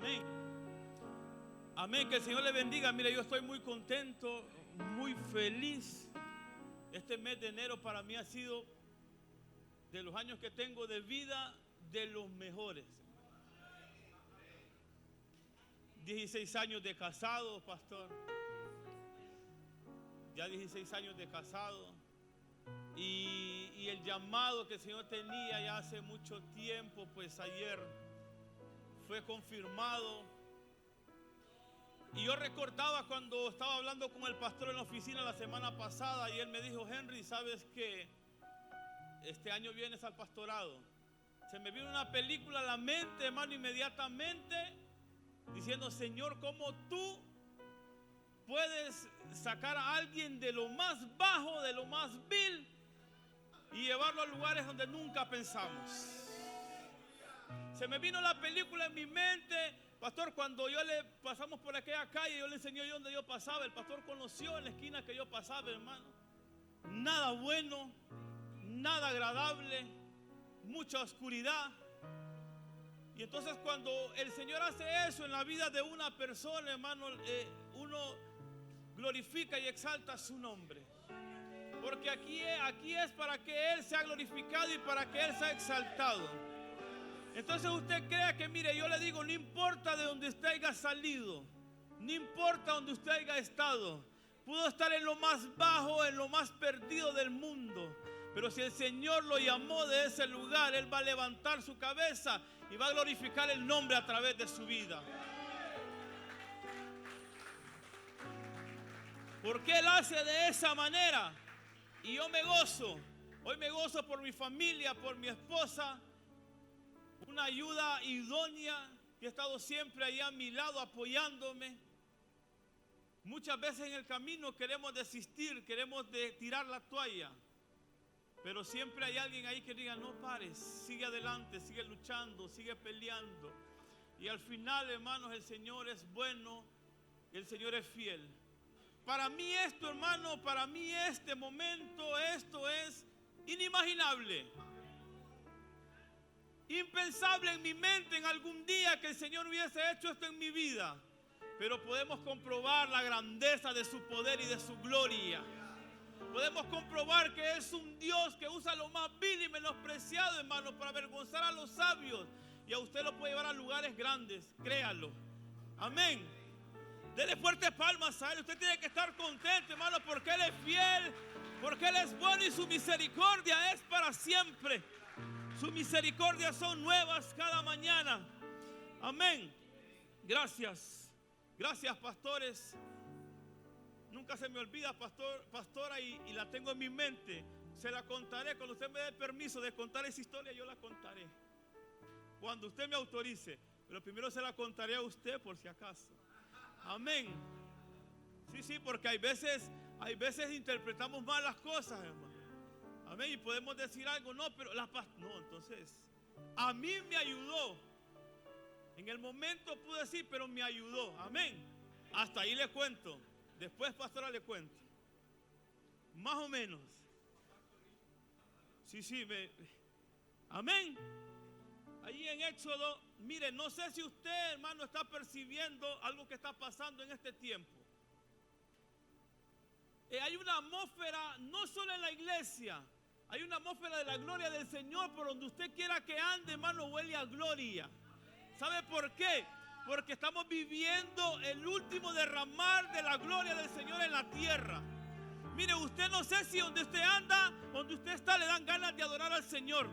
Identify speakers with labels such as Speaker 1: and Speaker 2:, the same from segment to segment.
Speaker 1: Amén. Amén, que el Señor le bendiga. Mire, yo estoy muy contento, muy feliz. Este mes de enero para mí ha sido, de los años que tengo de vida, de los mejores. 16 años de casado, pastor. Ya 16 años de casado. Y el llamado que el Señor tenía ya hace mucho tiempo, pues ayer fue confirmado. Y yo recordaba cuando estaba hablando con el pastor en la oficina la semana pasada, y él me dijo: Henry, ¿sabes qué? Este año vienes al pastorado. Se me vino una película a la mente, hermano, inmediatamente, diciendo: Señor, ¿cómo tú puedes sacar a alguien de lo más bajo, de lo más vil, y llevarlo a lugares donde nunca pensamos? Se me vino la película en mi mente, pastor, cuando yo le pasamos por aquella calle, yo le enseñé yo donde yo pasaba. El pastor conoció en la esquina que yo pasaba, hermano. Nada bueno, nada agradable, mucha oscuridad. Y entonces cuando el Señor hace eso en la vida de una persona, hermano, uno glorifica y exalta su nombre. Porque aquí es para que Él sea glorificado y para que Él sea exaltado. Entonces usted crea que, mire, yo le digo, no importa de donde usted haya salido, no importa donde usted haya estado, pudo estar en lo más bajo, en lo más perdido del mundo, pero si el Señor lo llamó de ese lugar, Él va a levantar su cabeza y va a glorificar el nombre a través de su vida. Porque Él hace de esa manera. Y yo me gozo. Hoy me gozo por mi familia, por mi esposa. Una ayuda idónea que ha estado siempre ahí a mi lado apoyándome. Muchas veces en el camino queremos desistir, queremos tirar la toalla. Pero siempre hay alguien ahí que diga: no pares, sigue adelante, sigue luchando, sigue peleando. Y al final, hermanos, el Señor es bueno, el Señor es fiel. Para mí esto, hermano, para mí este momento, esto es inimaginable. Impensable en mi mente en algún día que el Señor hubiese hecho esto en mi vida. Pero podemos comprobar la grandeza de su poder y de su gloria. Podemos comprobar que es un Dios que usa lo más vil y menospreciado, hermano, para avergonzar a los sabios. Y a usted lo puede llevar a lugares grandes, créalo. Amén. Dele fuertes palmas a Él. Usted tiene que estar contento, hermano, porque Él es fiel, porque Él es bueno y su misericordia es para siempre. Sus misericordias son nuevas cada mañana. Amén. Gracias. Gracias, pastores. Nunca se me olvida, pastora, y la tengo en mi mente. Se la contaré. Cuando usted me dé permiso de contar esa historia, yo la contaré. Cuando usted me autorice. Pero primero se la contaré a usted por si acaso. Amén. Sí, porque hay veces interpretamos mal las cosas, hermano. Amén. Y podemos decir algo, no, pero no, entonces, a mí me ayudó. En el momento pude decir, pero me ayudó. Amén. Hasta ahí le cuento. Después, pastora, le cuento. Más o menos. Sí, amén. Ahí en Éxodo, mire, no sé si usted, hermano, está percibiendo algo que está pasando en este tiempo. Hay una atmósfera, no solo en la iglesia, hay una atmósfera de la gloria del Señor. Por donde usted quiera que ande, hermano, huele a gloria. ¿Sabe por qué? Porque estamos viviendo el último derramar de la gloria del Señor en la tierra. Mire, usted no sé si donde usted anda, donde usted está, le dan ganas de adorar al Señor.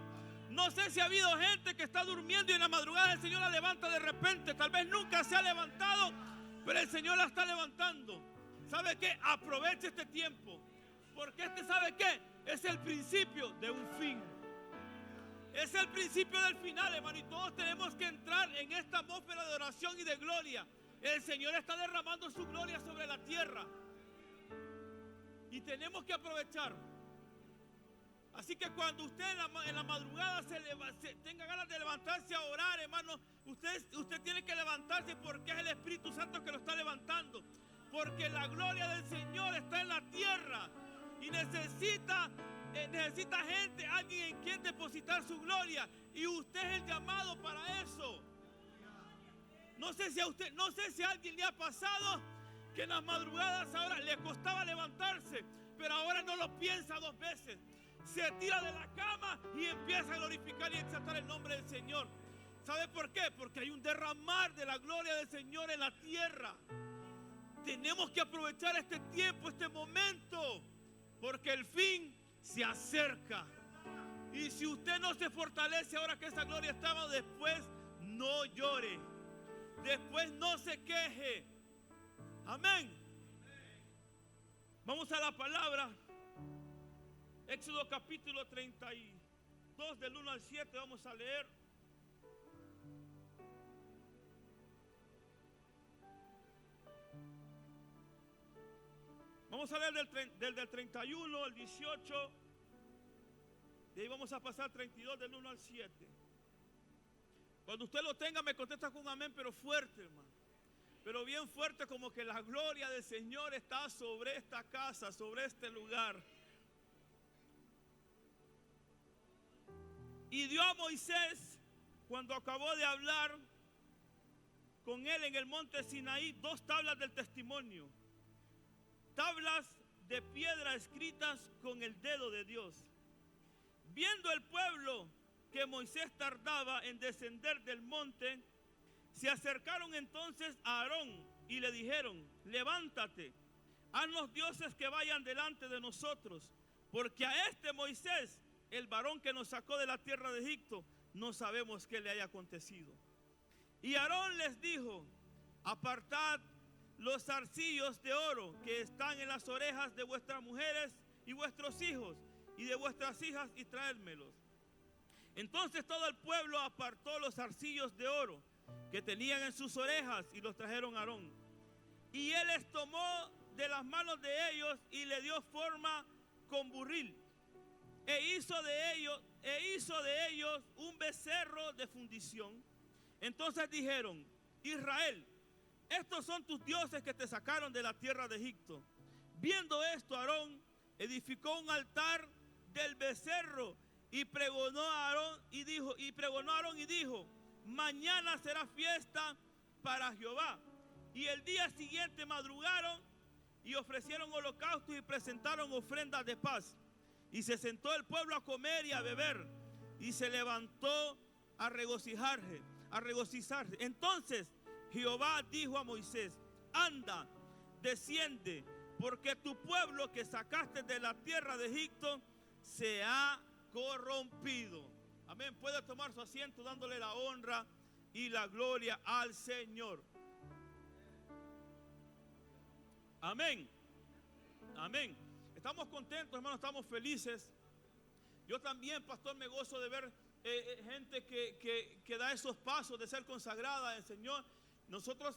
Speaker 1: No sé si ha habido gente que está durmiendo y en la madrugada el Señor la levanta de repente. Tal vez nunca se ha levantado, pero el Señor la está levantando. ¿Sabe qué? Aproveche este tiempo. Porque ¿sabe qué? Es el principio de un fin. Es el principio del final, hermano. Y todos tenemos que entrar en esta atmósfera de oración y de gloria. El Señor está derramando su gloria sobre la tierra. Y tenemos que aprovechar. Así que cuando usted en la madrugada tenga ganas de levantarse a orar, hermano, usted tiene que levantarse porque es el Espíritu Santo que lo está levantando. Porque la gloria del Señor está en la tierra y necesita gente, alguien en quien depositar su gloria. Y usted es el llamado para eso. No sé si a usted, no sé si a alguien le ha pasado que en las madrugadas ahora le costaba levantarse, pero ahora no lo piensa dos veces. Se tira de la cama y empieza a glorificar y exaltar el nombre del Señor. ¿Sabe por qué? Porque hay un derramar de la gloria del Señor en la tierra. Tenemos que aprovechar este tiempo, este momento, porque el fin se acerca. Y si usted no se fortalece ahora que esa gloria estaba, después no llore, después no se queje. Amén. Vamos a la palabra. Éxodo capítulo 32 del 1 al 7 vamos a leer. Vamos a leer del 31 al 18. Y ahí vamos a pasar 32 del 1 al 7. Cuando usted lo tenga me contesta con un amén, pero fuerte, hermano. Pero bien fuerte, como que la gloria del Señor está sobre esta casa, sobre este lugar. Y dio a Moisés, cuando acabó de hablar con él en el monte Sinaí, 2 tablas del testimonio. Tablas de piedra escritas con el dedo de Dios. Viendo el pueblo que Moisés tardaba en descender del monte, se acercaron entonces a Aarón y le dijeron: levántate, haznos dioses que vayan delante de nosotros, porque a este Moisés, el varón que nos sacó de la tierra de Egipto, no sabemos qué le haya acontecido. Y Aarón les dijo: apartad los zarcillos de oro que están en las orejas de vuestras mujeres y vuestros hijos y de vuestras hijas y traédmelos. Entonces todo el pueblo apartó los zarcillos de oro que tenían en sus orejas y los trajeron a Aarón. Y él les tomó de las manos de ellos y le dio forma con buril. E hizo de ellos un becerro de fundición. Entonces dijeron: Israel, estos son tus dioses que te sacaron de la tierra de Egipto. Viendo esto, Aarón edificó un altar del becerro y pregonó a Aarón y dijo: mañana será fiesta para Jehová. Y el día siguiente madrugaron y ofrecieron holocaustos y presentaron ofrendas de paz. Y se sentó el pueblo a comer y a beber, y se levantó a regocijarse. Entonces Jehová dijo a Moisés: anda, desciende, porque tu pueblo que sacaste de la tierra de Egipto se ha corrompido. Amén. Puede tomar su asiento dándole la honra y la gloria al Señor. Amén. Amén. Estamos contentos, hermanos, estamos felices. Yo también, pastor, me gozo de ver gente que da esos pasos de ser consagrada al Señor. Nosotros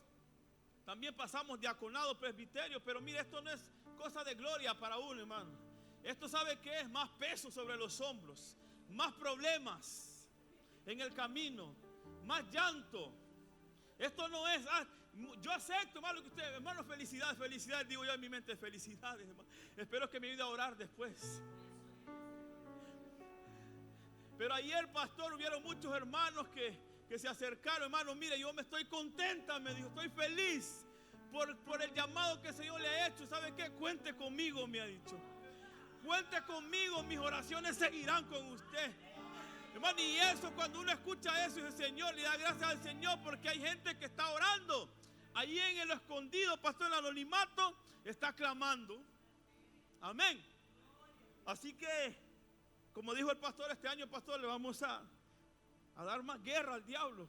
Speaker 1: también pasamos diaconado, presbiterio, pero mire, esto no es cosa de gloria para uno, hermano. Esto, ¿sabe qué es? Más peso sobre los hombros, más problemas en el camino, más llanto. Esto no es, yo acepto, hermano, que usted, hermano, felicidades, felicidades, digo yo en mi mente, felicidades, hermano. Espero que me ayude a orar después. Pero ayer, pastor, hubieron muchos hermanos que se acercaron. Hermano, mire, yo me estoy contenta, me dijo, estoy feliz por el llamado que el Señor le ha hecho. ¿Sabe qué? Cuente conmigo, me ha dicho. Cuente conmigo, mis oraciones seguirán con usted. Hermano, y eso, cuando uno escucha eso, dice: Señor, le da gracias al Señor, porque hay gente que está orando. Ahí en el escondido, pastor, en el anonimato, está clamando. Amén. Así que, como dijo el pastor, este año, pastor, le vamos a dar más guerra al diablo.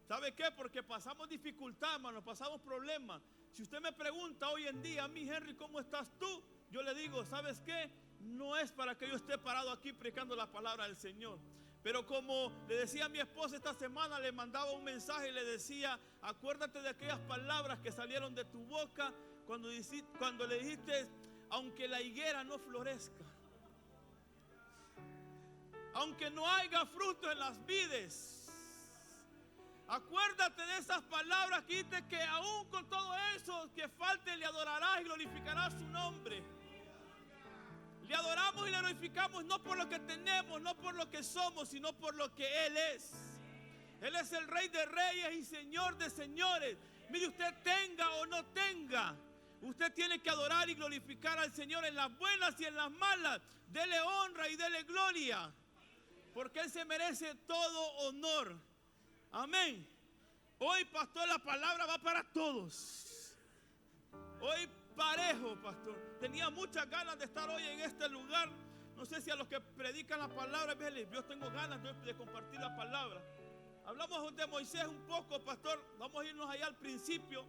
Speaker 1: ¿Sabe qué? Porque pasamos dificultad, hermano, pasamos problemas. Si usted me pregunta hoy en día: a mí, Henry, ¿cómo estás tú? Yo le digo: ¿sabes qué? No es para que yo esté parado aquí predicando la palabra del Señor. Pero como le decía a mi esposa esta semana, le mandaba un mensaje y le decía: acuérdate de aquellas palabras que salieron de tu boca cuando le dijiste: aunque la higuera no florezca, aunque no haya fruto en las vides. Acuérdate de esas palabras que dijiste, que aún con todo eso que falte, le adorarás y glorificarás su nombre. Le adoramos y le glorificamos no por lo que tenemos, no por lo que somos, sino por lo que Él es. Él es el Rey de Reyes y Señor de Señores. Mire, usted tenga o no tenga, usted tiene que adorar y glorificar al Señor en las buenas y en las malas. Dele honra y dele gloria, porque Él se merece todo honor. Amén. Hoy, pastor, la palabra va para todos. Hoy parejo, pastor. Tenía muchas ganas de estar hoy en este lugar. No sé si a los que predican la palabra, yo tengo ganas de compartir la palabra. Hablamos de Moisés un poco, pastor. Vamos a irnos allá al principio.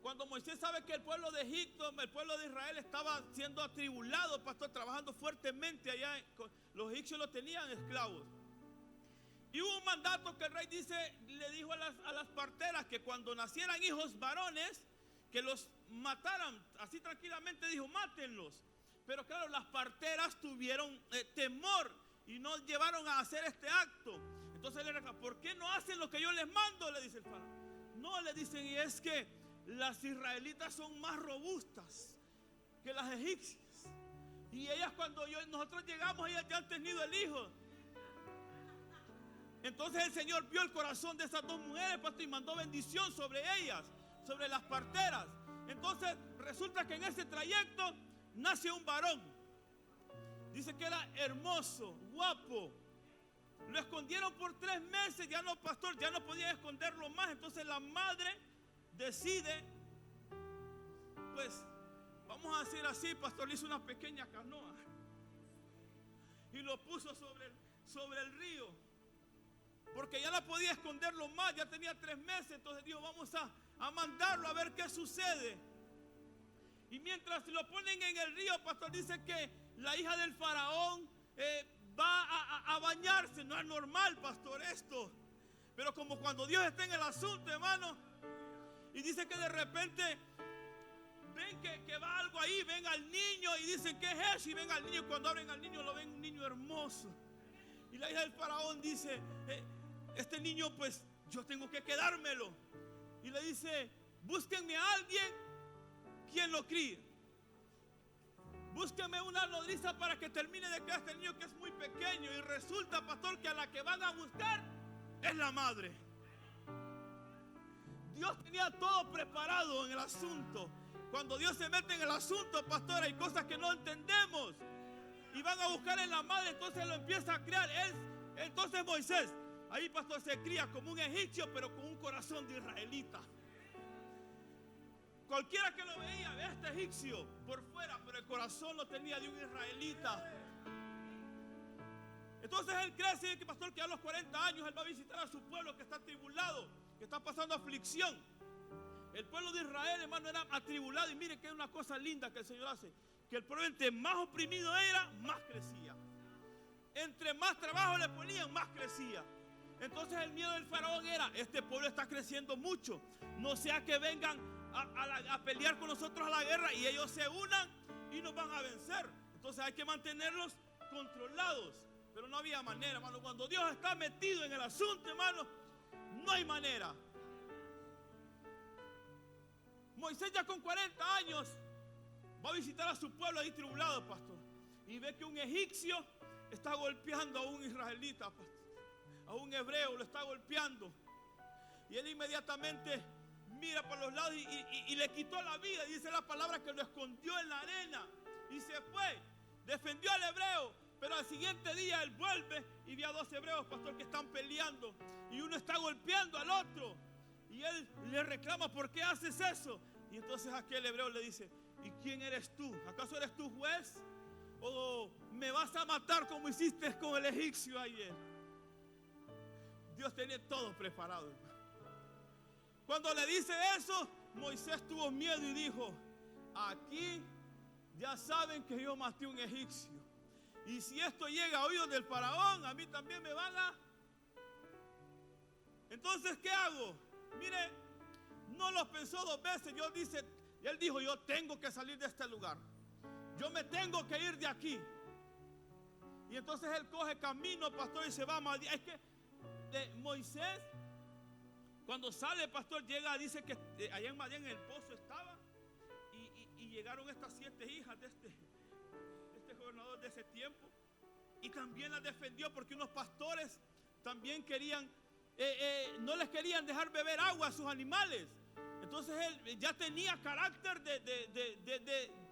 Speaker 1: Cuando Moisés sabe que el pueblo de Egipto, el pueblo de Israel estaba siendo atribulado, pastor, trabajando fuertemente allá. Los egipcios los tenían esclavos. Y hubo un mandato que el rey le dijo a las parteras que cuando nacieran hijos varones, que los mataran. Así tranquilamente dijo, mátenlos. Pero claro, las parteras tuvieron temor y no llevaron a hacer este acto. Entonces le reclaman, ¿por qué no hacen lo que yo les mando? Le dice el faraón. No, le dicen, y es que las israelitas son más robustas que las egipcias. Y ellas cuando nosotros llegamos, ellas ya han tenido el hijo. Entonces el Señor vio el corazón de esas dos mujeres, pastor, y mandó bendición sobre ellas, sobre las parteras. Entonces resulta que en ese trayecto nace un varón. Dice que era hermoso, guapo. Lo escondieron por 3 meses, ya no, pastor, ya no podía esconderlo más. Entonces la madre decide, pues, vamos a decir así, pastor, le hizo una pequeña canoa y lo puso sobre el río, porque ya no podía esconderlo más, ya tenía 3 meses. Entonces dijo, vamos a mandarlo a ver qué sucede. Y mientras lo ponen en el río, pastor, dice que la hija del faraón va a bañarse. No es normal, pastor, esto. Pero como cuando Dios está en el asunto, hermano, y dice que de repente ven que va algo ahí, ven al niño y dicen, ¿qué es eso? Y ven al niño, cuando abren al niño lo ven un niño hermoso. Y la hija del faraón dice, este niño pues yo tengo que quedármelo. Y le dice, búsquenme a alguien quien lo críe. Búsquenme una nodriza para que termine de criar a este niño que es muy pequeño. Y resulta, pastor, que a la que van a buscar es la madre. Dios tenía todo preparado en el asunto. Cuando Dios se mete en el asunto, pastor, hay cosas que no entendemos. Y van a buscar en la madre, entonces lo empieza a criar. Entonces Moisés, ahí, pastor, se cría como un egipcio, pero con un corazón de israelita. Cualquiera que lo veía, ve a este egipcio por fuera, pero el corazón lo tenía de un israelita. Entonces él crece y dice, pastor, que a los 40 años él va a visitar a su pueblo que está atribulado, que está pasando aflicción. El pueblo de Israel, hermano, era atribulado. Y mire que es una cosa linda que el Señor hace, que el pueblo entre más oprimido era, más crecía. Entre más trabajo le ponían, más crecía. Entonces el miedo del faraón era, este pueblo está creciendo mucho, no sea que vengan a pelear con nosotros a la guerra y ellos se unan y nos van a vencer. Entonces hay que mantenerlos controlados. Pero no había manera, hermano. Cuando Dios está metido en el asunto, hermano, no hay manera. Moisés ya con 40 años va a visitar a su pueblo ahí tribulado, pastor, y ve que un egipcio está golpeando a un israelita, pastor, a un hebreo lo está golpeando. Y él inmediatamente mira por los lados y le quitó la vida. Y dice la palabra que lo escondió en la arena y se fue, defendió al hebreo. Pero al siguiente día él vuelve y ve a 2 hebreos, pastor, que están peleando, y uno está golpeando al otro, y él le reclama, ¿por qué haces eso? Y entonces aquel hebreo le dice, ¿y quién eres tú? ¿Acaso eres tú juez? ¿O me vas a matar como hiciste con el egipcio ayer? Dios tenía todo preparado. Cuando le dice eso, Moisés tuvo miedo y dijo, aquí ya saben que yo maté a un egipcio. Y si esto llega a oídos del faraón, a mí también me van a... Entonces, ¿qué hago? Mire, no lo pensó 2 veces. Él dijo, yo tengo que salir de este lugar. Yo me tengo que ir de aquí. Y entonces él coge camino, pastor, y se va a Madián. Es que Moisés, cuando sale, pastor, llega, dice que allá en Madián, en el pozo estaba. Y llegaron estas 7 hijas de este gobernador de ese tiempo, y también las defendió, porque unos pastores también querían no les querían dejar beber agua a sus animales. Entonces él ya tenía carácter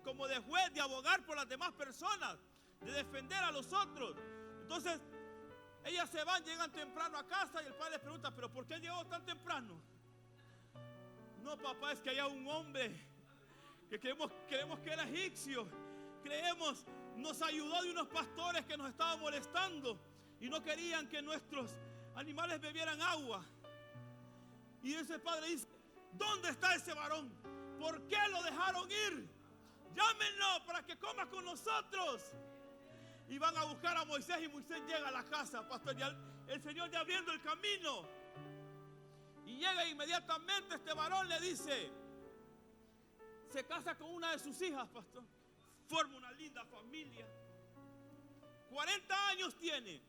Speaker 1: como de juez, de abogar por las demás personas, de defender a los otros. Entonces ellas se van, llegan temprano a casa y el padre les pregunta, ¿pero por qué llegó tan temprano? No, papá, es que hay un hombre que creemos que era egipcio. Nos ayudó de unos pastores que nos estaban molestando y no querían que nuestros animales bebieran agua. Y ese padre dice, ¿dónde está ese varón? ¿Por qué lo dejaron ir? Llámenlo para que coma con nosotros. Y van a buscar a Moisés y Moisés llega a la casa, pastor, ya el Señor ya abriendo el camino. Y llega inmediatamente este varón, le dice, se casa con una de sus hijas, pastor. Forma una linda familia. 40 años tiene.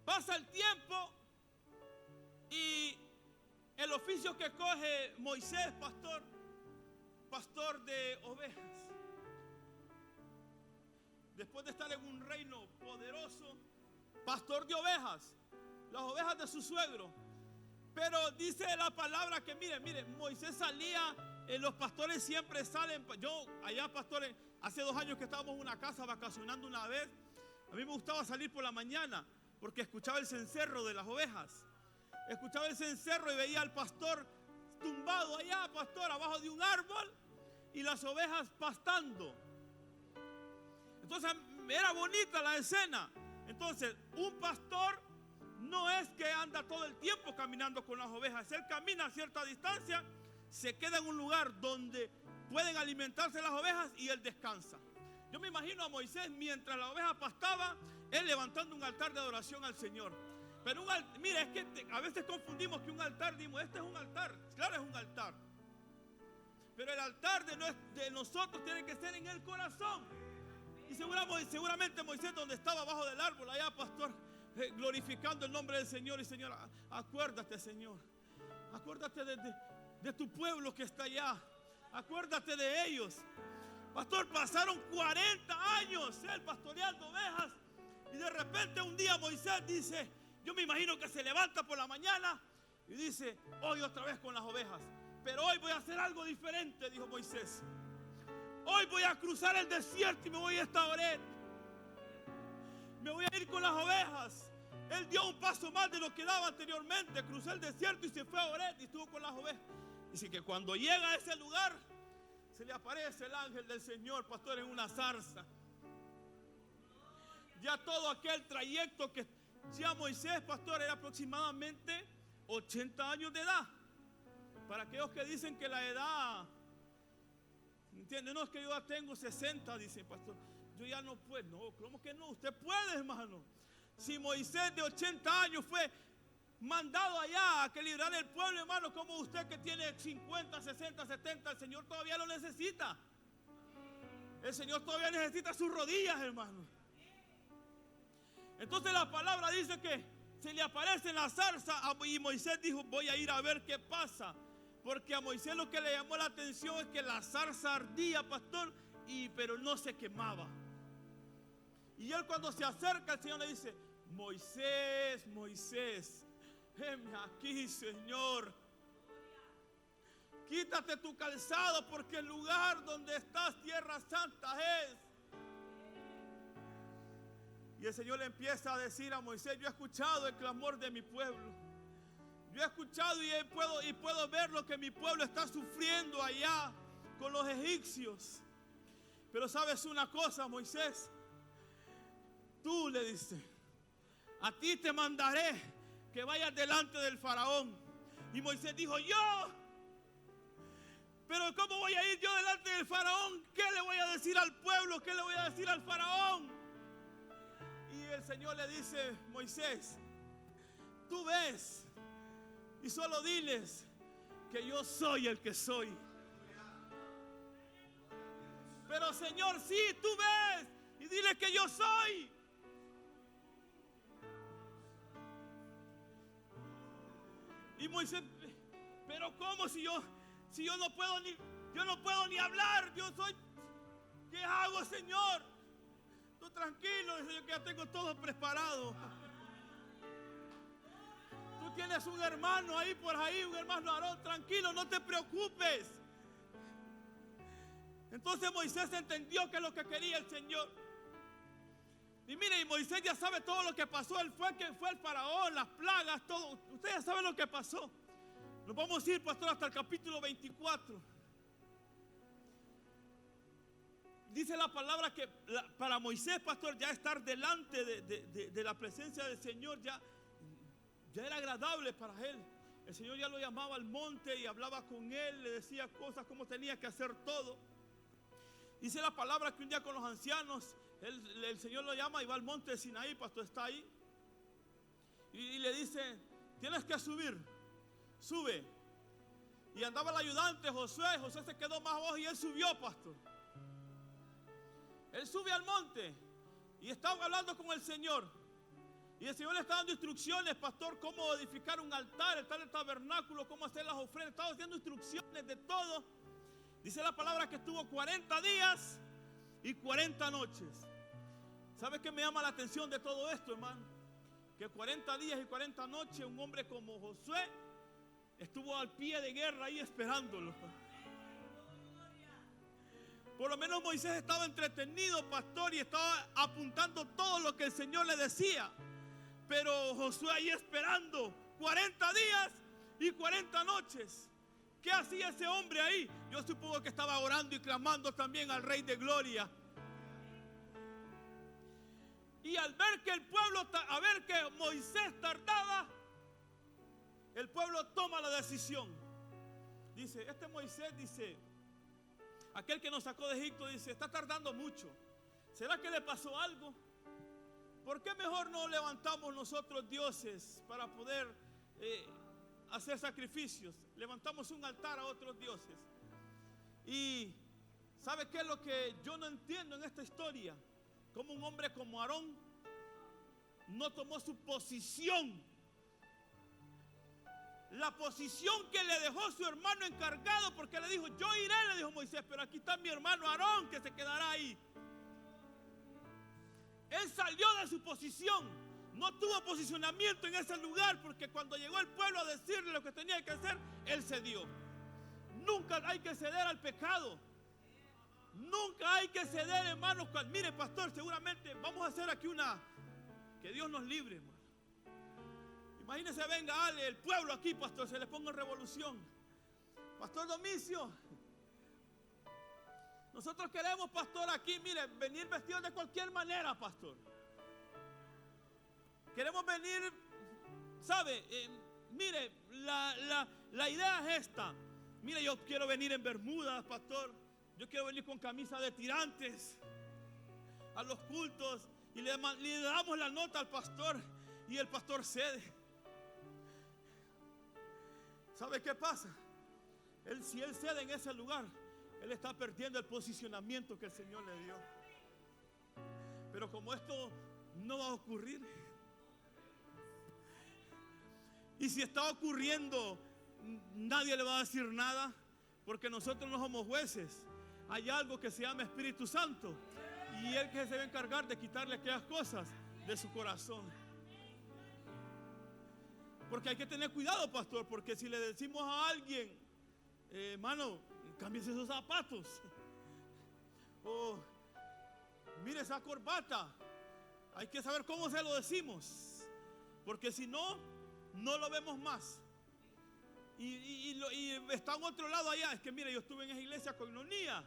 Speaker 1: Pasa el tiempo y el oficio que coge Moisés, pastor de ovejas. Después de estar en un reino poderoso, pastor de ovejas, las ovejas de su suegro. Pero dice la palabra que mire, Moisés salía, los pastores siempre salen. Yo allá, pastores, hace 2 años que estábamos en una casa vacacionando una vez. A mí me gustaba salir por la mañana porque escuchaba el cencerro de las ovejas. Escuchaba el cencerro y veía al pastor tumbado allá, pastor, abajo de un árbol y las ovejas pastando. Entonces era bonita la escena. Entonces un pastor no es que anda todo el tiempo caminando con las ovejas. Él camina a cierta distancia, se queda en un lugar donde pueden alimentarse las ovejas y él descansa. Yo me imagino a Moisés mientras la oveja pastaba, él levantando un altar de adoración al Señor. Pero mira, es que a veces confundimos que un altar, dimos, este es un altar. Claro, es un altar. Pero el altar de nosotros tiene que ser en el corazón. Y seguramente Moisés, donde estaba abajo del árbol, allá, pastor, glorificando el nombre del Señor. Y Señor, acuérdate, Señor, acuérdate de tu pueblo que está allá. Acuérdate de ellos. Pastor, pasaron 40 años él pastoreando ovejas. Y de repente un día Moisés dice, yo me imagino que se levanta por la mañana y dice, hoy otra vez con las ovejas. Pero hoy voy a hacer algo diferente, dijo Moisés. Hoy voy a cruzar el desierto y me voy a esta Oreb. Me voy a ir con las ovejas. Él dio un paso más de lo que daba anteriormente. Cruzó el desierto y se fue a Oreb y estuvo con las ovejas. Dice que cuando llega a ese lugar, se le aparece el ángel del Señor, pastor, en una zarza. Ya todo aquel trayecto que hacía Moisés, pastor, era aproximadamente 80 años de edad. Para aquellos que dicen que la edad, ¿entienden? No, es que yo ya tengo 60, dice pastor. Yo ya no puedo. No, ¿cómo que no? Usted puede, hermano. Si Moisés de 80 años fue mandado allá a que librara el pueblo, hermano, como usted que tiene 50, 60, 70, el Señor todavía lo necesita. El Señor todavía necesita sus rodillas, hermano. Entonces la palabra dice que se le aparece en la zarza y Moisés dijo, voy a ir a ver qué pasa. Porque a Moisés lo que le llamó la atención es que la zarza ardía, pastor, pero no se quemaba. Y él cuando se acerca, el Señor le dice, Moisés, Moisés, heme aquí, Señor. Quítate tu calzado porque el lugar donde estás, tierra santa es. Y el Señor le empieza a decir a Moisés, yo he escuchado el clamor de mi pueblo. Yo he escuchado y puedo ver lo que mi pueblo está sufriendo allá con los egipcios. Pero sabes una cosa, Moisés, tú le dices, a ti te mandaré que vayas delante del faraón. Y Moisés dijo, yo, pero ¿cómo voy a ir yo delante del faraón? ¿Qué le voy a decir al pueblo? ¿Qué le voy a decir al faraón? Y el Señor le dice, Moisés, tú ves y solo diles que yo soy el que soy. Pero Señor, sí, tú ves y diles que yo soy. Y Moisés, pero ¿cómo si yo no puedo ni hablar? Yo soy, ¿qué hago, Señor? Tú tranquilo, Señor, que ya tengo todo preparado. tienes un hermano ahí por ahí, un hermano Aarón, tranquilo, no te preocupes. Entonces Moisés entendió que es lo que quería el Señor. Y mire, y Moisés ya sabe todo lo que pasó. Él fue quien fue el faraón, las plagas, todo. Ustedes ya saben lo que pasó. Nos vamos a ir, pastor, hasta el capítulo 24. Dice la palabra que para Moisés, pastor, ya estar delante de la presencia del Señor ya era agradable para él. El Señor ya lo llamaba al monte y hablaba con él, le decía cosas, cómo tenía que hacer todo. Dice la palabra que un día con los ancianos, el Señor lo llama y va al monte de Sinaí, pastor, está ahí. Y le dice, tienes que subir, sube. Y andaba el ayudante Josué se quedó más abajo y él subió, pastor. Él sube al monte y estaba hablando con el Señor. Y el Señor le está dando instrucciones, pastor, cómo edificar un altar, el tabernáculo, cómo hacer las ofrendas. Estaba haciendo instrucciones de todo. Dice la palabra que estuvo 40 días y 40 noches. ¿Sabe qué me llama la atención de todo esto, hermano? Que 40 días y 40 noches un hombre como Josué estuvo al pie de guerra ahí esperándolo. Por lo menos Moisés estaba entretenido, pastor, y estaba apuntando todo lo que el Señor le decía. Pero Josué ahí esperando 40 días y 40 noches. ¿Qué hacía ese hombre ahí? Yo supongo que estaba orando y clamando también al Rey de Gloria. Y al ver que el pueblo, a ver que Moisés tardaba, el pueblo toma la decisión. Dice, este Moisés, dice, aquel que nos sacó de Egipto, dice, está tardando mucho. ¿Será que le pasó algo? ¿Por qué mejor no levantamos nosotros dioses para poder hacer sacrificios? Levantamos un altar a otros dioses. Y ¿sabe qué es lo que yo no entiendo en esta historia? Como un hombre como Aarón no tomó su posición. La posición que le dejó su hermano encargado, porque le dijo, yo iré, le dijo Moisés, pero aquí está mi hermano Aarón que se quedará ahí. Él salió de su posición, no tuvo posicionamiento en ese lugar, porque cuando llegó el pueblo a decirle lo que tenía que hacer, él cedió. Nunca hay que ceder al pecado. Nunca hay que ceder, hermanos. Mire, pastor, seguramente vamos a hacer aquí que Dios nos libre, hermano. Imagínese, venga, el pueblo aquí, pastor, se le ponga en revolución. Pastor Domicio, nosotros queremos, pastor, aquí, mire, venir vestidos de cualquier manera, pastor. Queremos venir, ¿sabe? Mire, la idea es esta. Mire, yo quiero venir en bermudas, pastor. Yo quiero venir con camisa de tirantes a los cultos y le damos la nota al pastor y el pastor cede. ¿Sabe qué pasa? Si él cede en ese lugar, él está perdiendo el posicionamiento que el Señor le dio. Pero como esto no va a ocurrir, y si está ocurriendo, nadie le va a decir nada, porque nosotros no somos jueces. Hay algo que se llama Espíritu Santo, y él que se va a encargar de quitarle aquellas cosas de su corazón. Porque hay que tener cuidado, pastor, porque si le decimos a alguien, hermano, cámbiese esos zapatos, o mire esa corbata, hay que saber cómo se lo decimos, porque si no, no lo vemos más. Y está en otro lado allá. Es que mire, yo estuve en esa iglesia con Nonía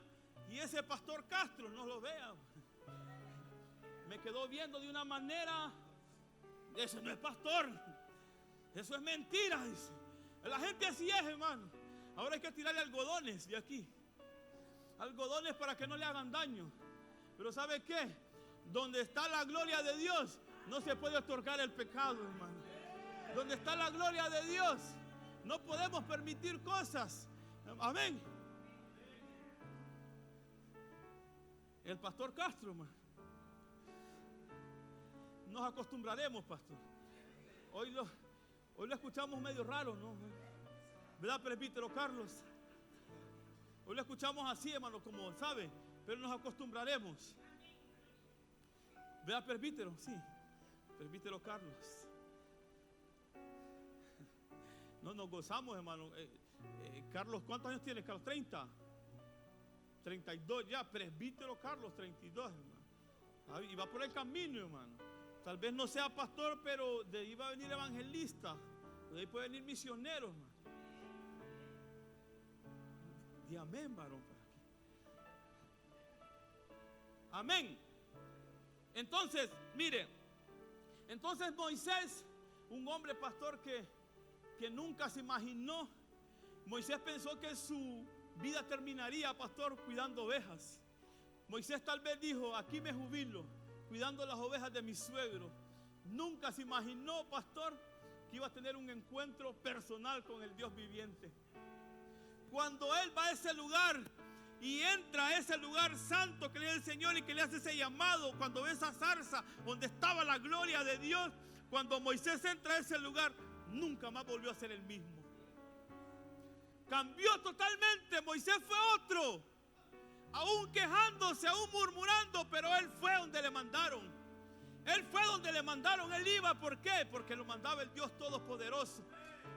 Speaker 1: y ese pastor Castro, no lo vea, me quedó viendo de una manera. Ese no es pastor, eso es mentira, dice. La gente así es, hermano. Ahora hay que tirarle algodones de aquí, algodones para que no le hagan daño. Pero ¿sabe qué? Donde está la gloria de Dios no se puede otorgar el pecado, hermano. Donde está la gloria de Dios no podemos permitir cosas. Amén. El pastor Castro, hermano, nos acostumbraremos, pastor. Hoy lo escuchamos medio raro, ¿no? ¿Verdad, presbítero Carlos? Hoy lo escuchamos así, hermano, como sabe, pero nos acostumbraremos. ¿Verdad, presbítero? Sí, presbítero Carlos. No nos gozamos, hermano. Carlos, ¿cuántos años tienes, Carlos? 30. 32 ya, presbítero Carlos, 32, hermano. Y va por el camino, hermano. Tal vez no sea pastor, pero de ahí va a venir evangelista. De ahí puede venir misionero, hermano. Y amén, varón, por aquí. Amén. Entonces, mire, entonces Moisés, un hombre pastor que nunca se imaginó, Moisés pensó que su vida terminaría, pastor, cuidando ovejas. Moisés tal vez dijo, aquí me jubilo, cuidando las ovejas de mi suegro. Nunca se imaginó, pastor, que iba a tener un encuentro personal con el Dios viviente. Cuando él va a ese lugar y entra a ese lugar santo que le da el Señor y que le hace ese llamado, cuando ve esa zarza donde estaba la gloria de Dios, cuando Moisés entra a ese lugar, nunca más volvió a ser el mismo. Cambió totalmente. Moisés fue otro, aún quejándose, aún murmurando, pero él fue donde le mandaron. Él fue donde le mandaron, él iba. ¿Por qué? Porque lo mandaba el Dios Todopoderoso.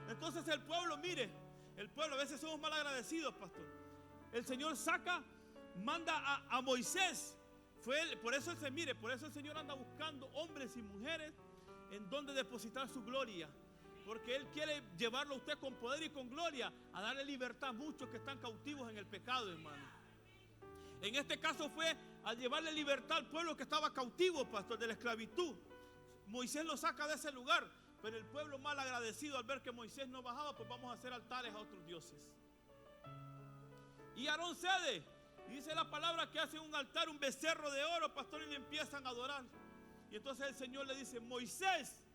Speaker 1: Entonces el pueblo, mire, el pueblo, a veces somos mal agradecidos, pastor. El Señor manda a Moisés. Por eso el Señor anda buscando hombres y mujeres en donde depositar su gloria. Porque Él quiere llevarlo a usted con poder y con gloria, a darle libertad a muchos que están cautivos en el pecado, hermano. En este caso fue a llevarle libertad al pueblo que estaba cautivo, pastor, de la esclavitud. Moisés lo saca de ese lugar, pero el pueblo mal agradecido al ver que Moisés no bajaba, pues vamos a hacer altares a otros dioses. Y Aarón cede, y dice la palabra que hace un altar, un becerro de oro, pastor, y le empiezan a adorar. Y entonces el Señor le dice, Moisés,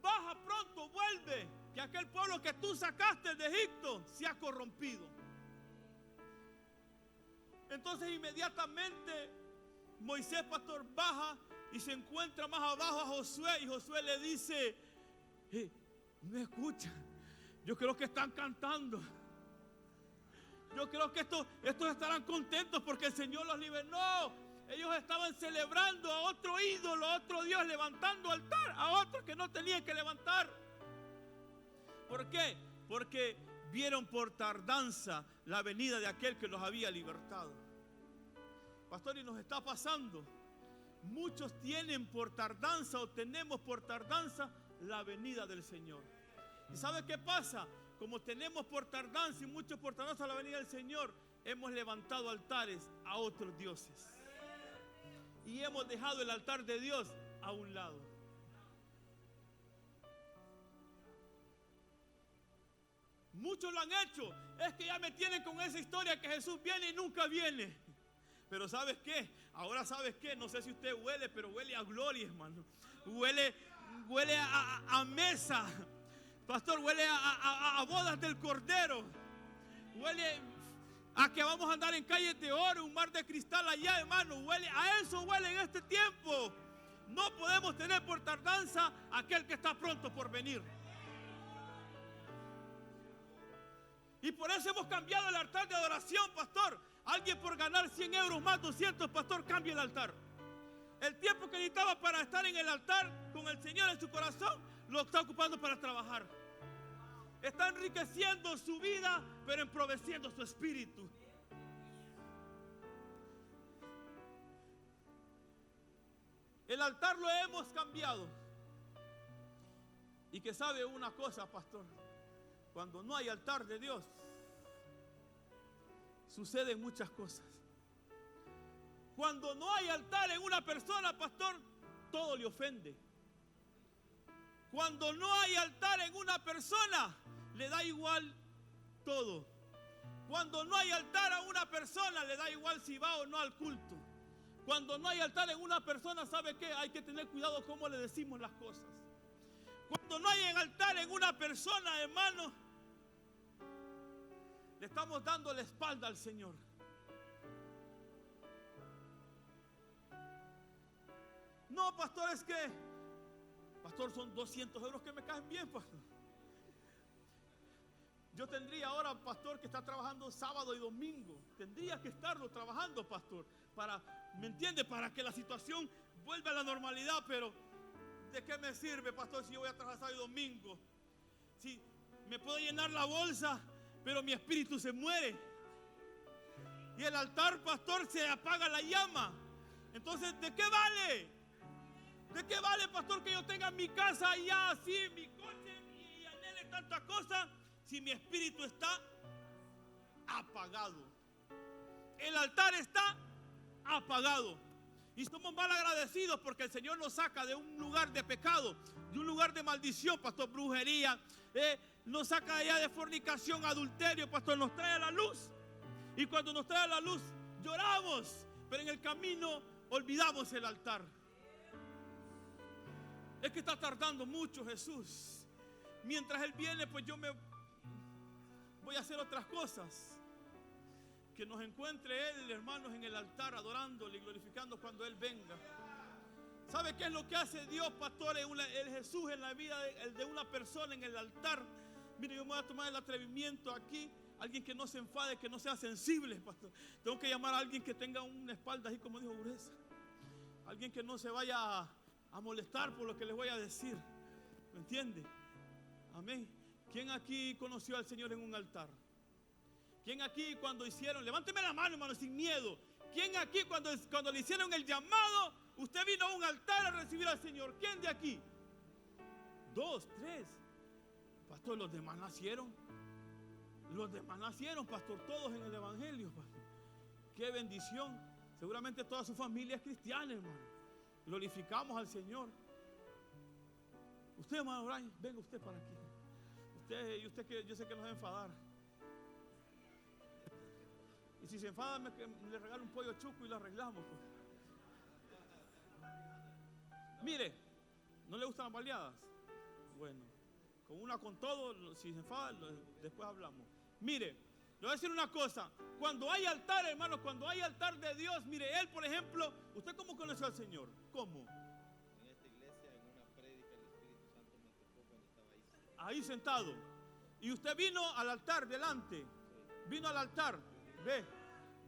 Speaker 1: baja pronto, vuelve, que aquel pueblo que tú sacaste de Egipto se ha corrompido. Entonces inmediatamente Moisés, pastor, baja y se encuentra más abajo a Josué, y Josué le dice, no escuchan, yo creo que están cantando, yo creo que estos estarán contentos porque el Señor los liberó. No, ellos estaban celebrando a otro ídolo, a otro Dios, levantando altar a otro que no tenían que levantar. ¿Por qué? Porque vieron por tardanza la venida de aquel que los había libertado. Pastor, y nos está pasando. Muchos tienen por tardanza, o tenemos por tardanza, la venida del Señor. ¿Y sabe qué pasa? Como tenemos por tardanza y muchos por tardanza la venida del Señor, hemos levantado altares a otros dioses. Y hemos dejado el altar de Dios a un lado. Muchos lo han hecho. Es que ya me tienen con esa historia que Jesús viene y nunca viene. Pero ¿sabes qué? Ahora ¿sabes qué? No sé si usted huele, pero huele a gloria, hermano. Huele a mesa. Pastor, huele a bodas del Cordero. Huele a que vamos a andar en calles de oro, un mar de cristal allá, hermano. A eso huele en este tiempo. No podemos tener por tardanza aquel que está pronto por venir. Y por eso hemos cambiado el altar de adoración, pastor. Alguien por ganar 100 euros más, 200, pastor, cambia el altar. El tiempo que necesitaba para estar en el altar con el Señor en su corazón, lo está ocupando para trabajar. Está enriqueciendo su vida, pero emproveciendo su espíritu. El altar lo hemos cambiado. Y que sabe una cosa, pastor, cuando no hay altar de Dios, suceden muchas cosas. Cuando no hay altar en una persona, pastor, todo le ofende. Cuando no hay altar en una persona, le da igual todo. Cuando no hay altar a una persona, le da igual si va o no al culto. Cuando no hay altar en una persona, ¿sabe qué? Hay que tener cuidado cómo le decimos las cosas. Cuando no hay altar en una persona, hermano, le estamos dando la espalda al Señor. No, pastor, es que, pastor, son 200 euros que me caen bien, pastor. Yo tendría ahora, pastor, que está trabajando sábado y domingo. Tendría que estarlo trabajando, pastor, ¿me entiende? Para que la situación vuelva a la normalidad. Pero ¿de qué me sirve, pastor, si yo voy a trabajar sábado y domingo? Si Me puedo llenar la bolsa, pero mi espíritu se muere. Y el altar, pastor, se apaga la llama. Entonces, ¿de qué vale? ¿De qué vale, pastor, que yo tenga mi casa allá así, mi coche y anhele tanta cosa, si mi espíritu está apagado? El altar está apagado. Y somos mal agradecidos porque el Señor nos saca de un lugar de pecado, de un lugar de maldición, pastor, brujería, nos saca allá de fornicación, adulterio, pastor, nos trae a la luz. Y cuando nos trae a la luz, lloramos, pero en el camino olvidamos el altar. Es que está tardando mucho Jesús. Mientras Él viene, pues yo me voy a hacer otras cosas. Que nos encuentre Él, hermanos, en el altar, adorándole y glorificando cuando Él venga. ¿Sabe qué es lo que hace Dios, pastor? El Jesús en la vida de una persona en el altar. Mire, yo me voy a tomar el atrevimiento aquí. Alguien que no se enfade, que no sea sensible, pastor. Tengo que llamar a alguien que tenga una espalda así como dijo Ureza. Alguien que no se vaya a molestar por lo que les voy a decir. ¿Me entiende? Amén. ¿Quién aquí conoció al Señor en un altar? ¿Quién aquí cuando hicieron, levánteme la mano, hermano, sin miedo? ¿Quién aquí cuando le hicieron el llamado, usted vino a un altar a recibir al Señor? ¿Quién de aquí? 2, 3. Pastor, los demás nacieron. Los demás nacieron, pastor, todos en el evangelio, pastor. Qué bendición. Seguramente toda su familia es cristiana, hermano. Glorificamos al Señor. Usted, hermano Brian, venga usted para aquí. Usted que yo sé que nos va a enfadar. Y si se enfada, le regalo un pollo chuco y lo arreglamos, pues. Mire, ¿no le gustan las baleadas? Bueno, con una con todo, si se enfada, después hablamos. Mire, le voy a decir una cosa. Cuando hay altar, hermano, cuando hay altar de Dios, mire, Él, por ejemplo, ¿usted cómo conoció al Señor? ¿Cómo?
Speaker 2: En esta iglesia, en una prédica, el Espíritu Santo me tocó cuando estaba
Speaker 1: ahí sentado. Y usted vino al altar delante. Vino al altar.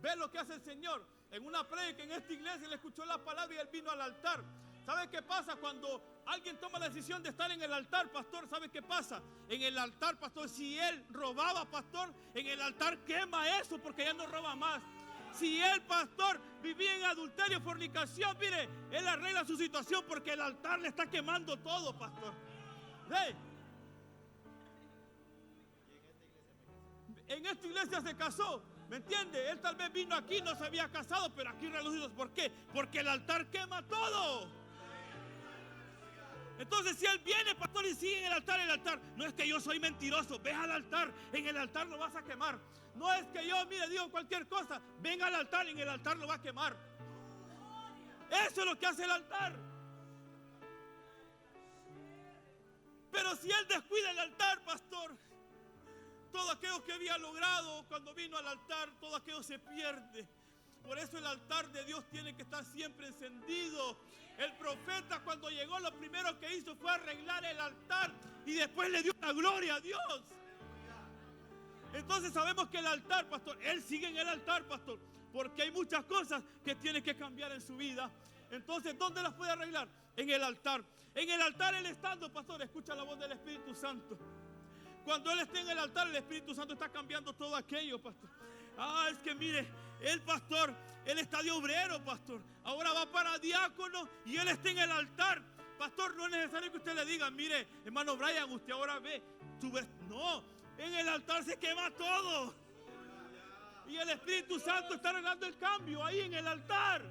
Speaker 1: Ve lo que hace el Señor. En una prédica en esta iglesia le escuchó la palabra y él vino al altar. ¿Sabe qué pasa cuando alguien toma la decisión de estar en el altar, pastor? ¿Sabe qué pasa? En el altar, pastor, si él robaba, pastor, en el altar quema eso porque ya no roba más. Si él, pastor, vivía en adulterio, fornicación, mire, él arregla su situación porque el altar le está quemando todo, pastor. ¿Sí? En esta iglesia se casó. ¿Me entiende? Él tal vez vino aquí, no se había casado, pero aquí relucidos. ¿Por qué? Porque el altar quema todo. Entonces, si él viene, pastor, y sigue en el altar, no es que yo soy mentiroso, ve al altar, en el altar lo vas a quemar. No es que yo, mire, digo cualquier cosa, venga al altar, en el altar lo va a quemar. Eso es lo que hace el altar. Pero si él descuida el altar, pastor, todo aquello que había logrado cuando vino al altar, todo aquello se pierde. Por eso el altar de Dios tiene que estar siempre encendido. El profeta cuando llegó lo primero que hizo fue arreglar el altar y después le dio la gloria a Dios. Entonces sabemos que el altar, pastor, él sigue en el altar, pastor, porque hay muchas cosas que tiene que cambiar en su vida. Entonces, ¿dónde las puede arreglar? En el altar. En el altar él estando, pastor, escucha la voz del Espíritu Santo. Cuando él está en el altar, el Espíritu Santo está cambiando todo aquello, pastor. Es que mire, el pastor, él está de obrero, pastor. Ahora va para diácono y él está en el altar. Pastor, no es necesario que usted le diga, mire, hermano Brian, usted ahora ve. No, en el altar se quema todo. Y el Espíritu Santo está arreglando el cambio ahí en el altar.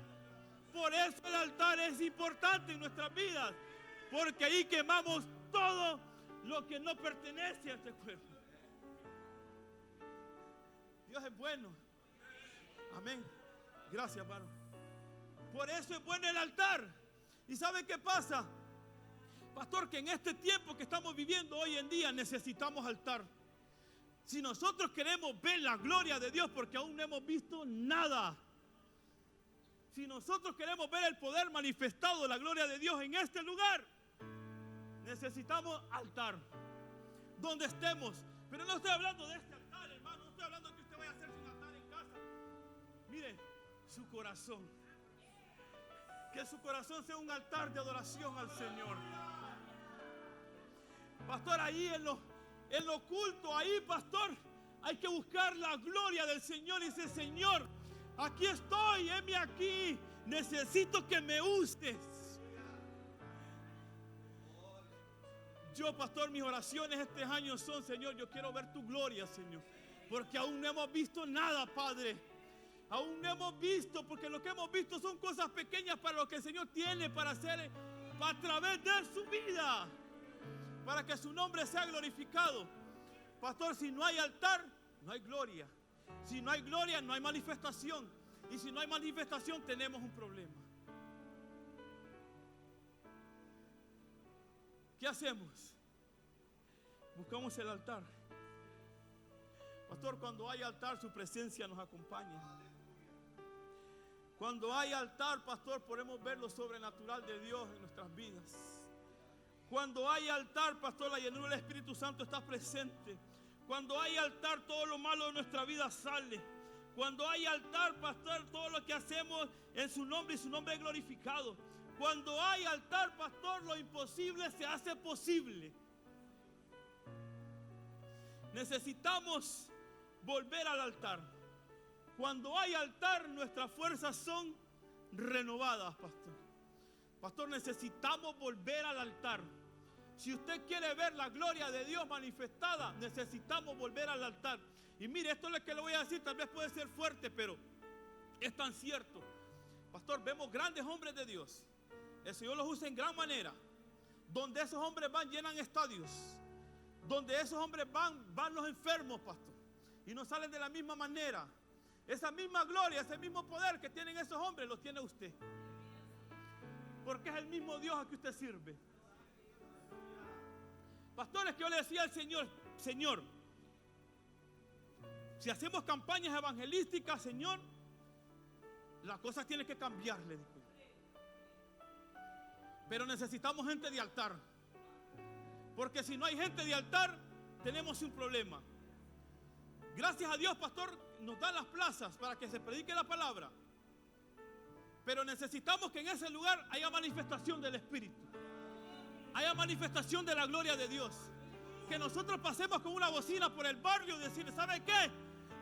Speaker 1: Por eso el altar es importante en nuestras vidas. Porque ahí quemamos todo lo que no pertenece a este cuerpo. Dios es bueno. Amén. Gracias, hermano. Por eso es bueno el altar. ¿Y sabe qué pasa? Pastor, que en este tiempo que estamos viviendo hoy en día necesitamos altar. Si nosotros queremos ver la gloria de Dios, porque aún no hemos visto nada. Si nosotros queremos ver el poder manifestado de la gloria de Dios en este lugar, necesitamos altar. Donde estemos. Pero no estoy hablando de este altar, hermano. No estoy hablando de que usted vaya a hacerse un altar en casa. Mire, su corazón. Que su corazón sea un altar de adoración al Señor. Pastor, ahí en lo oculto, ahí, pastor, hay que buscar la gloria del Señor. Y dice: Señor, aquí estoy, heme aquí, necesito que me uses. Yo, pastor, mis oraciones este año son: Señor, yo quiero ver tu gloria, Señor, porque aún no hemos visto nada, Padre. Aún no hemos visto, porque lo que hemos visto son cosas pequeñas para lo que el Señor tiene para hacer a través de su vida, para que su nombre sea glorificado. Pastor, si no hay altar, no hay gloria. Si no hay gloria, no hay manifestación. Y si no hay manifestación, tenemos un problema. ¿Qué hacemos? Buscamos el altar. Pastor, cuando hay altar, su presencia nos acompaña. Cuando hay altar, pastor, podemos ver lo sobrenatural de Dios en nuestras vidas. Cuando hay altar, pastor, la llenura del Espíritu Santo está presente. Cuando hay altar, todo lo malo de nuestra vida sale. Cuando hay altar, pastor, todo lo que hacemos en su nombre y su nombre es glorificado. Cuando hay altar, pastor, lo imposible se hace posible. Necesitamos volver al altar. Cuando hay altar, nuestras fuerzas son renovadas, pastor. Pastor, necesitamos volver al altar. Si usted quiere ver la gloria de Dios manifestada, necesitamos volver al altar. Y mire, esto es lo que le voy a decir, tal vez puede ser fuerte, pero es tan cierto. Pastor, vemos grandes hombres de Dios. El Señor los usa en gran manera. Donde esos hombres van, llenan estadios. Donde esos hombres van los enfermos, pastor. Y no salen de la misma manera. Esa misma gloria, ese mismo poder que tienen esos hombres, lo tiene usted. Porque es el mismo Dios a que usted sirve. Pastores, que yo le decía al Señor: Señor, si hacemos campañas evangelísticas, Señor, la cosa tiene que cambiar, le digo. Pero necesitamos gente de altar. Porque si no hay gente de altar, tenemos un problema. Gracias a Dios, pastor, nos dan las plazas para que se predique la palabra. Pero necesitamos que en ese lugar haya manifestación del Espíritu. Haya manifestación de la gloria de Dios. Que nosotros pasemos con una bocina por el barrio y decir: ¿sabe qué?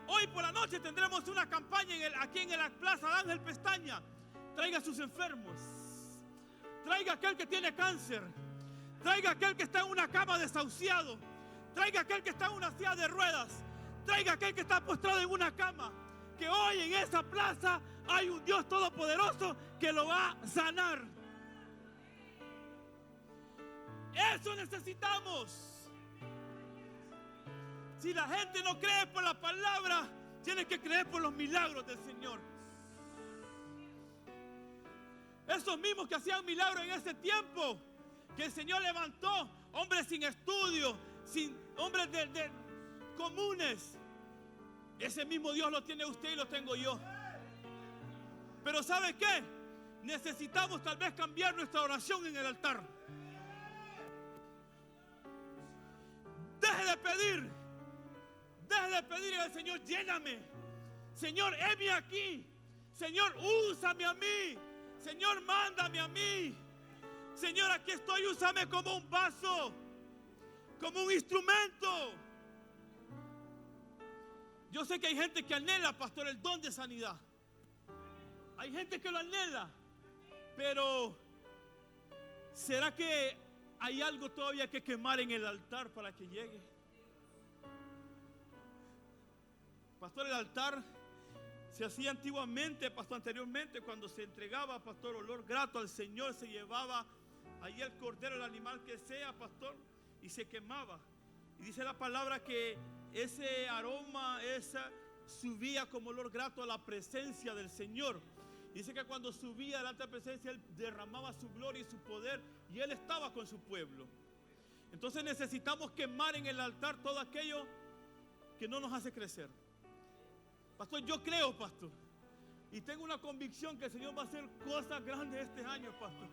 Speaker 1: Hoy por la noche tendremos una campaña aquí en la Plaza de Ángel Pestaña. Traiga a sus enfermos. Traiga a aquel que tiene cáncer. Traiga a aquel que está en una cama desahuciado. Traiga a aquel que está en una silla de ruedas. Traiga a aquel que está postrado en una cama. Que hoy en esa plaza hay un Dios todopoderoso que lo va a sanar. Eso necesitamos. Si la gente no cree por la palabra, tiene que creer por los milagros del Señor. Esos mismos que hacían milagros en ese tiempo, que el Señor levantó, hombres sin estudio, hombres comunes. Ese mismo Dios lo tiene usted y lo tengo yo. Pero ¿sabe qué? Necesitamos tal vez cambiar nuestra oración en el altar. Deje de pedirle al Señor: lléname. Señor, heme aquí. Señor, úsame a mí. Señor, mándame a mí. Señor, aquí estoy, úsame como un vaso, como un instrumento. Yo sé que hay gente que anhela, pastor, el don de sanidad. Hay gente que lo anhela. Pero ¿será que hay algo todavía que quemar en el altar para que llegue? Pastor, el altar se hacía antiguamente, pastor, anteriormente, cuando se entregaba, pastor, olor grato al Señor, se llevaba ahí el cordero, el animal que sea, pastor, y se quemaba. Y dice la palabra que ese aroma, subía como olor grato a la presencia del Señor. Dice que cuando subía delante de la presencia, Él derramaba su gloria y su poder, y Él estaba con su pueblo. Entonces necesitamos quemar en el altar todo aquello que no nos hace crecer. Pastor, yo creo, pastor, y tengo una convicción que el Señor va a hacer cosas grandes este año, pastor.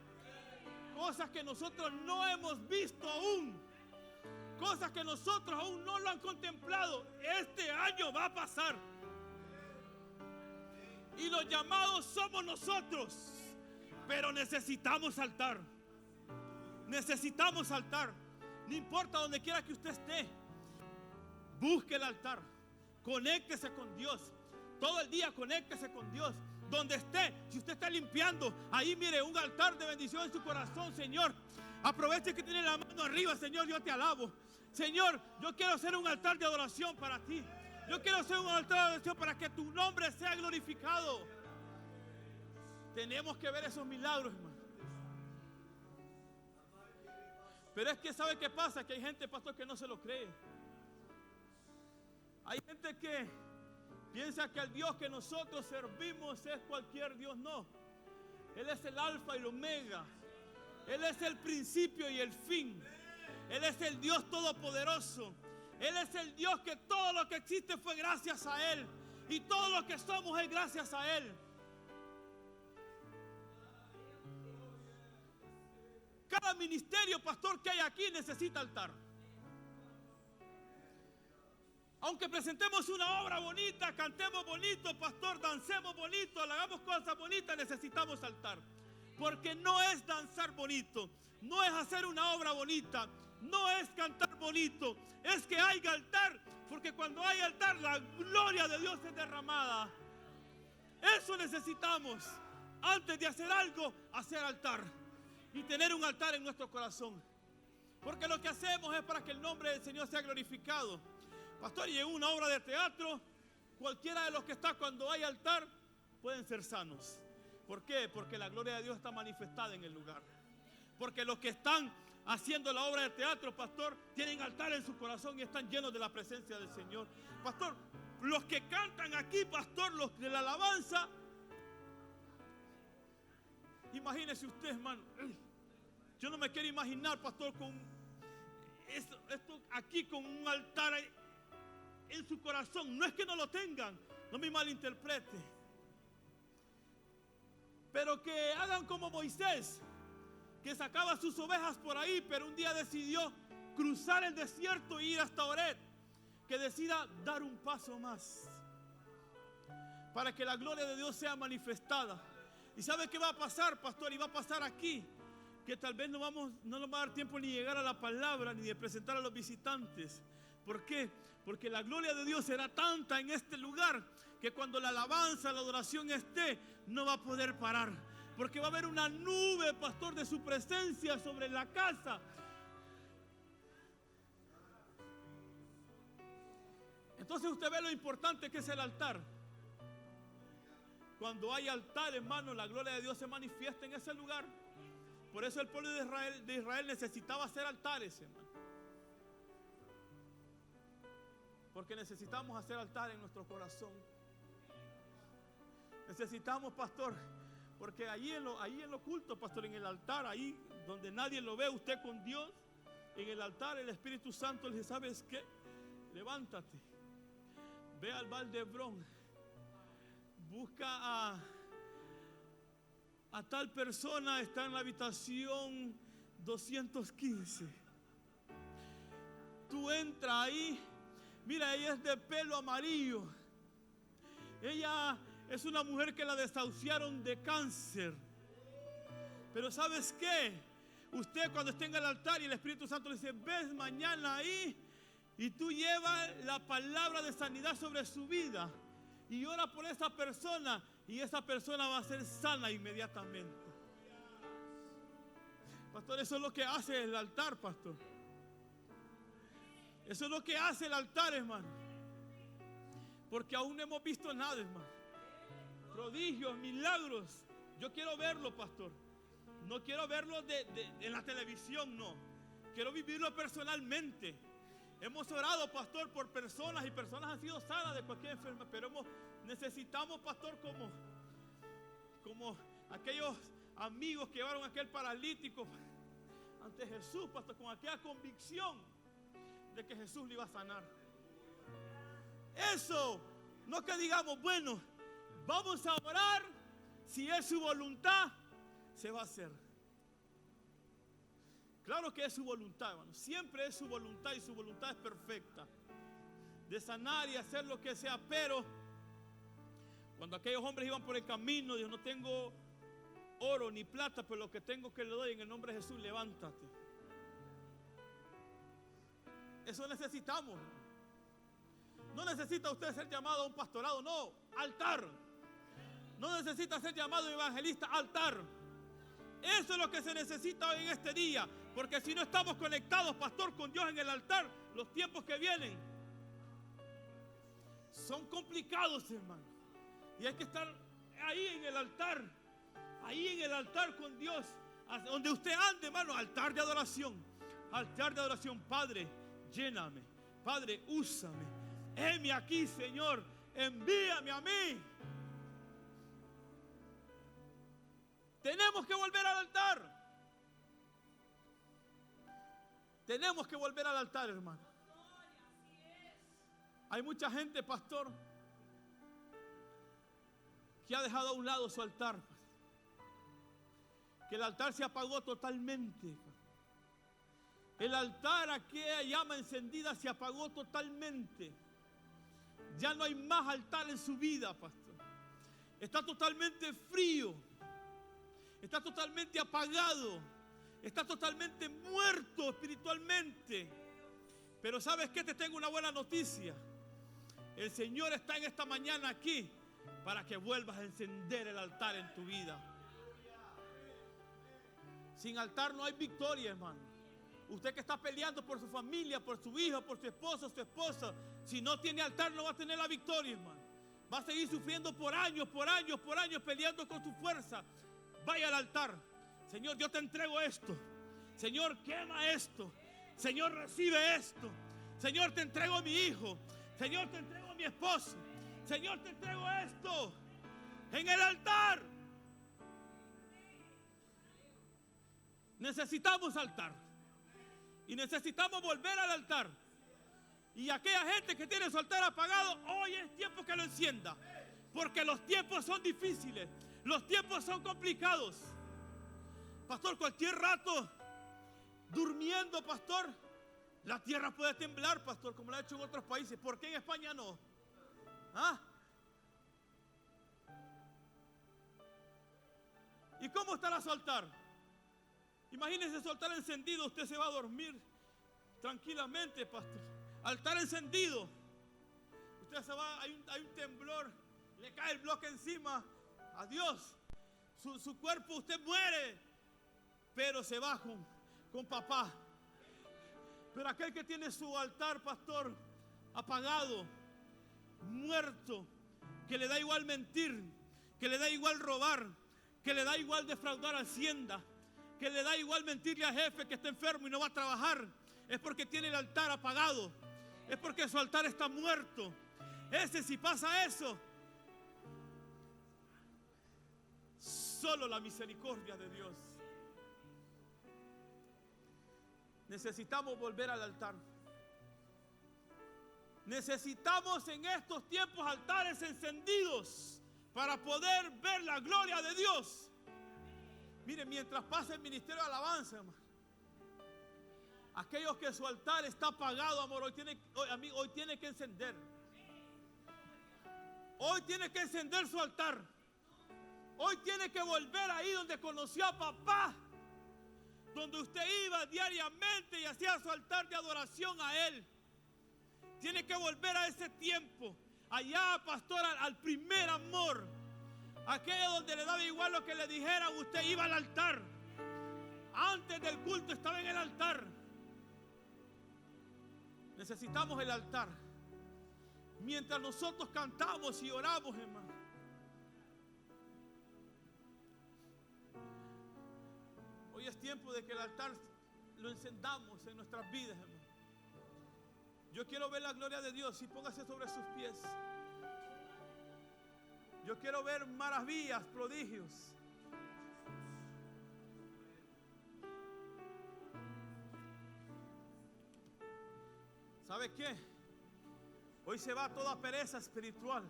Speaker 1: Cosas que nosotros no hemos visto aún. Cosas que nosotros aún no lo han contemplado. Este año va a pasar. Y los llamados somos nosotros. Pero necesitamos saltar. Necesitamos saltar. No importa donde quiera que usted esté. Busque el altar. Conéctese con Dios. Todo el día conéctese con Dios. Donde esté, si usted está limpiando, ahí mire un altar de bendición en su corazón. Señor, aproveche que tiene la mano arriba. Señor, yo te alabo. Señor, yo quiero ser un altar de adoración para ti. Yo quiero ser un altar de adoración para que tu nombre sea glorificado. Tenemos que ver esos milagros, hermano. Pero es que ¿sabe qué pasa? Que hay gente, pastor, que no se lo cree. Hay gente que piensa que el Dios que nosotros servimos es cualquier Dios. No. Él es el alfa y el omega. Él es el principio y el fin. Él es el Dios todopoderoso. Él es el Dios que todo lo que existe fue gracias a Él. Y todo lo que somos es gracias a Él. Cada ministerio, pastor, que hay aquí necesita altar. Aunque presentemos una obra bonita, cantemos bonito, pastor, dancemos bonito, hagamos cosas bonitas, necesitamos altar. Porque no es danzar bonito, no es hacer una obra bonita, no es cantar bonito, es que hay altar. Porque cuando hay altar, la gloria de Dios es derramada. Eso necesitamos. Antes de hacer algo, hacer altar. Y tener un altar en nuestro corazón. Porque lo que hacemos es para que el nombre del Señor sea glorificado. Pastor, y en una obra de teatro, cualquiera de los que está cuando hay altar, pueden ser sanos. ¿Por qué? Porque la gloria de Dios está manifestada en el lugar. Porque los que están haciendo la obra de teatro, pastor, tienen altar en su corazón y están llenos de la presencia del Señor. Pastor, los que cantan aquí, pastor, los de la alabanza, imagínese usted, hermano. Yo no me quiero imaginar, pastor, con esto aquí con un altar en su corazón. No es que no lo tengan, no me malinterprete, pero que hagan como Moisés, que sacaba sus ovejas por ahí, pero un día decidió cruzar el desierto e ir hasta Oreb. Que decida dar un paso más para que la gloria de Dios sea manifestada. ¿Y sabe qué va a pasar, pastor? Y va a pasar aquí, que tal vez no nos va a dar tiempo ni llegar a la palabra, ni de presentar a los visitantes. ¿Por qué? Porque la gloria de Dios será tanta en este lugar, que cuando la alabanza, la adoración esté, no va a poder parar. Porque va a haber una nube, pastor, de su presencia sobre la casa. Entonces usted ve lo importante que es el altar. Cuando hay altar, hermano, la gloria de Dios se manifiesta en ese lugar. Por eso el pueblo de Israel necesitaba hacer altares, hermano. Porque necesitamos hacer altar en nuestro corazón. Necesitamos, pastor, porque ahí en lo oculto, pastor, en el altar, ahí donde nadie lo ve, usted con Dios, en el altar el Espíritu Santo le dice, ¿sabes qué? Levántate, ve al Val de Hebrón, busca a tal persona, está en la habitación 215. Tú entra ahí, mira, ella es de pelo amarillo. Ella es una mujer que la desahuciaron de cáncer. Pero ¿sabes qué? Usted cuando esté en el altar y el Espíritu Santo le dice, ves mañana ahí, y tú llevas la palabra de sanidad sobre su vida y ora por esa persona, y esa persona va a ser sana inmediatamente. Pastor, eso es lo que hace el altar, pastor. Eso es lo que hace el altar, hermano. Porque aún no hemos visto nada, hermano. Prodigios, milagros. Yo quiero verlo, pastor. No quiero verlo en la televisión, no. Quiero vivirlo personalmente. Hemos orado, pastor, por personas y personas han sido sanas de cualquier enfermedad. Pero necesitamos, pastor, como aquellos amigos que llevaron a aquel paralítico ante Jesús, pastor, con aquella convicción de que Jesús le iba a sanar. Eso, no que digamos, bueno, vamos a orar, si es su voluntad, se va a hacer. Claro que es su voluntad, hermano. Siempre es su voluntad y su voluntad es perfecta. De sanar y hacer lo que sea, pero cuando aquellos hombres iban por el camino, dijo, no tengo oro ni plata, pero lo que tengo que le doy en el nombre de Jesús, levántate. Eso necesitamos. No necesita usted ser llamado a un pastorado, no, altar. No necesita ser llamado evangelista, altar. Eso es lo que se necesita hoy en este día. Porque si no estamos conectados, pastor, con Dios en el altar, los tiempos que vienen son complicados, hermano. Y hay que estar ahí en el altar. Ahí en el altar con Dios. Donde usted ande, hermano, altar de adoración. Altar de adoración. Padre, lléname. Padre, úsame. Heme aquí, Señor. Envíame a mí. Tenemos que volver al altar. Tenemos que volver al altar, hermano. Hay mucha gente, pastor, que ha dejado a un lado su altar. Que el altar se apagó totalmente. El altar, aquella llama encendida, se apagó totalmente. Ya no hay más altar en su vida, pastor. Está totalmente frío. Está totalmente apagado. Está totalmente muerto espiritualmente. Pero ¿sabes qué? Te tengo una buena noticia. El Señor está en esta mañana aquí para que vuelvas a encender el altar en tu vida. Sin altar no hay victoria, hermano. Usted que está peleando por su familia, por su hijo, por su esposo, su esposa, si no tiene altar no va a tener la victoria, hermano. Va a seguir sufriendo por años, peleando con su fuerza. Vaya al altar. Señor, yo te entrego esto. Señor, quema esto. Señor, recibe esto. Señor, te entrego a mi hijo. Señor, te entrego a mi esposo. Señor, te entrego esto. En el altar. Necesitamos altar. Y necesitamos volver al altar. Y aquella gente que tiene su altar apagado, hoy es tiempo que lo encienda. Porque los tiempos son difíciles. Los tiempos son complicados. Pastor, cualquier rato, durmiendo, pastor, la tierra puede temblar, pastor, como lo ha hecho en otros países. ¿Por qué en España no? ¿Ah? ¿Y cómo estará su altar? Imagínese su altar encendido, usted se va a dormir tranquilamente, pastor. Altar encendido. Usted se va, hay un temblor, le cae el bloque encima. Adiós. Su cuerpo, usted muere. Pero se va con papá. Pero aquel que tiene su altar, pastor, apagado, muerto, que le da igual mentir, que le da igual robar, que le da igual defraudar a Hacienda, que le da igual mentirle al jefe que está enfermo y no va a trabajar, es porque tiene el altar apagado, es porque su altar está muerto. Ese, si pasa eso, solo la misericordia de Dios. Necesitamos volver al altar. Necesitamos en estos tiempos altares encendidos para poder ver la gloria de Dios. Miren, mientras pasa el ministerio de alabanza, hermano, aquellos que su altar está apagado, amor, hoy tiene que encender. Hoy tiene que encender su altar. Hoy tiene que volver ahí donde conoció a papá, donde usted iba diariamente y hacía su altar de adoración a Él. Tiene que volver a ese tiempo, allá, pastor, al primer amor, aquello donde le daba igual lo que le dijeran, usted iba al altar. Antes del culto estaba en el altar. Necesitamos el altar. Mientras nosotros cantamos y oramos, hermano, hoy es tiempo de que el altar lo encendamos en nuestras vidas, hermano. Yo quiero ver la gloria de Dios y póngase sobre sus pies. Yo quiero ver maravillas, prodigios. ¿Sabe qué? Hoy se va toda pereza espiritual.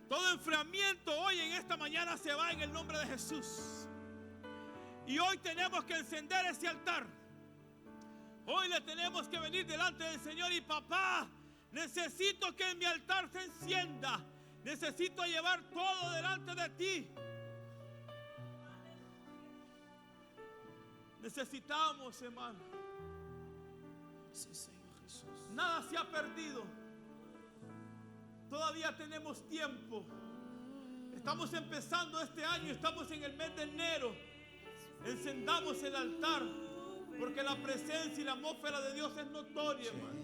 Speaker 1: Todo enfriamiento hoy en esta mañana se va en el nombre de Jesús. Y hoy tenemos que encender ese altar. Hoy le tenemos que venir delante del Señor y papá, necesito que mi altar se encienda. Necesito llevar todo delante de ti. Necesitamos, hermano. Sí, Señor Jesús. Nada se ha perdido. Todavía tenemos tiempo. Estamos empezando este año, estamos en el mes de enero. Encendamos el altar, porque la presencia y la atmósfera de Dios es notoria, hermano.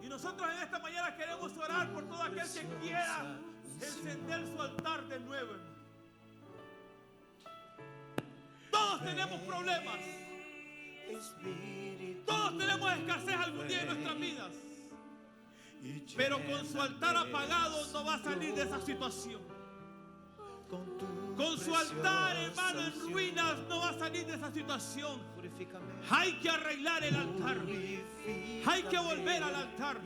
Speaker 1: Y nosotros en esta mañana queremos orar por todo aquel que quiera encender su altar de nuevo, hermano. Todos tenemos problemas. Todos tenemos escasez algún día en nuestras vidas. Pero con su altar apagado no va a salir de esa situación. Con su altar, hermano, en ruinas no va a salir de esa situación. Hay que arreglar el altar. Hay que volver al altar.